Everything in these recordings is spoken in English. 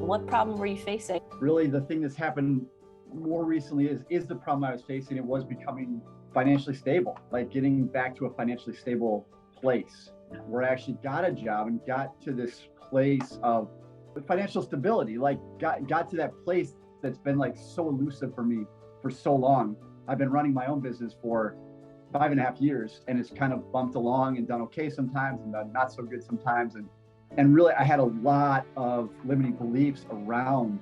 What problem were you facing? Really, the thing that's happened more recently is the problem I was facing. It was becoming financially stable, like getting back to a financially stable place where I actually got a job and got to this place of financial stability, like got to that place that's been like so elusive for me for so long. I've been running my own business for 5.5 years, and it's kind of bumped along and done okay sometimes and done not so good sometimes. And really, I had a lot of limiting beliefs around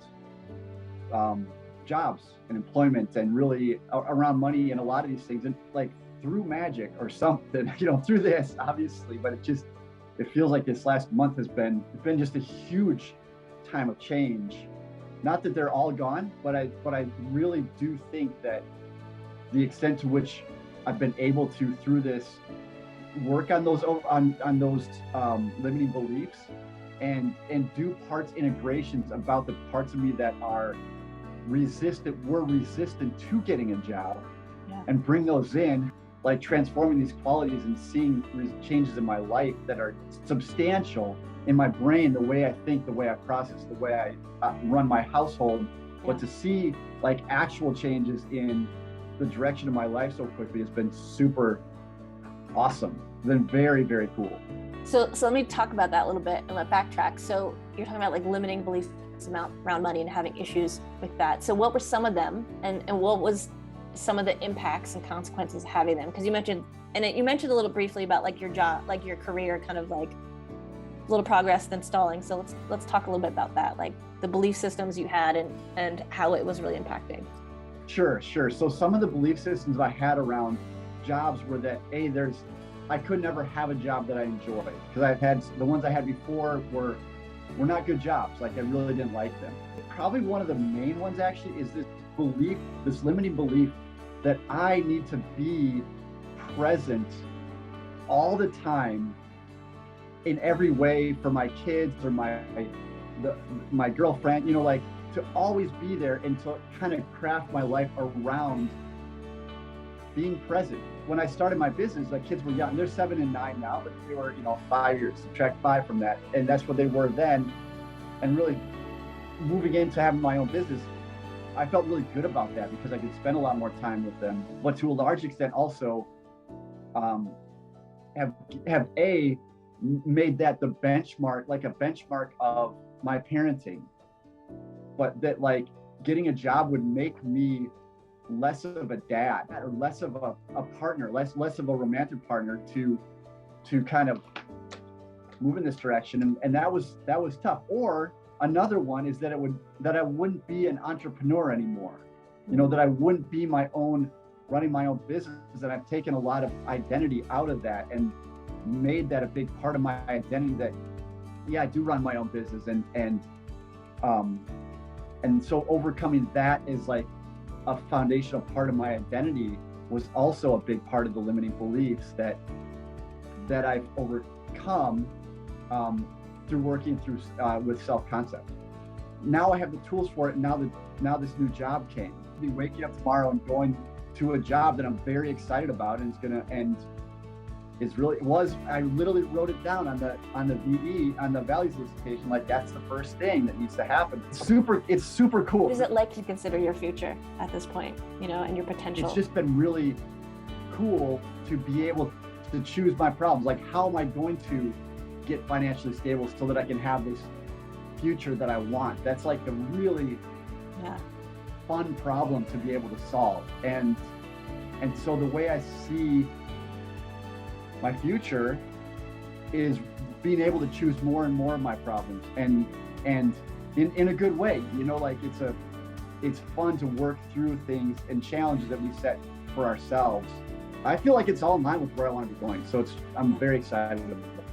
jobs and employment, and really around money and a lot of these things. And like through magic or something, through this, obviously, but it feels like this last month it's been just a huge time of change. Not that they're all gone, but I really do think that the extent to which I've been able to, through this, work on those limiting beliefs and do parts integrations about the parts of me that were resistant to getting a job, and bring those in, like transforming these qualities and seeing changes in my life that are substantial in my brain, the way I think, the way I process, the way I run my household. But to see like actual changes in the direction of my life so quickly has been super awesome. It's been very, very cool. So let me talk about that a little bit and let backtrack. So you're talking about like limiting beliefs around money and having issues with that. So what were some of them, and what was some of the impacts and consequences of having them? Because you mentioned a little briefly about like your job, like your career, kind of like a little progress then stalling. So let's talk a little bit about that, like the belief systems you had and how it was really impacting. Sure. So some of the belief systems I had around jobs were that I could never have a job that I enjoy, because I've had the ones I had before were not good jobs. Like I really didn't like them. Probably one of the main ones actually is this limiting belief that I need to be present all the time in every way for my kids or my girlfriend, like to always be there and to kind of craft my life around being present. When I started my business, the kids were young. They're 7 and 9 now, but they were, 5 years, subtract 5 from that. And that's what they were then. And really moving into having my own business, I felt really good about that because I could spend a lot more time with them. But to a large extent also have made that the benchmark, like a benchmark of my parenting. But that like getting a job would make me less of a dad or less of a partner, less of a romantic partner to kind of move in this direction. And that was tough. Or another one is that I wouldn't be an entrepreneur anymore. That I wouldn't be running my own business, and I've taken a lot of identity out of that and made that a big part of my identity that, I do run my own business. And so overcoming that is like a foundational part of my identity was also a big part of the limiting beliefs that I've overcome through working with self-concept. Now I have the tools for it. Now this new job came. I'll be waking up tomorrow and going to a job that I'm very excited about, and I literally wrote it down on the VE, on the values solicitation, like that's the first thing that needs to happen. It's super cool. What is it like to consider your future at this point, and your potential? It's just been really cool to be able to choose my problems. Like, how am I going to get financially stable so that I can have this future that I want? That's like a really fun problem to be able to solve. And so the way I see my future is being able to choose more and more of my problems, and in a good way, like it's fun to work through things and challenges that we set for ourselves. I feel like it's all in line with where I want to be going. So I'm very excited about it.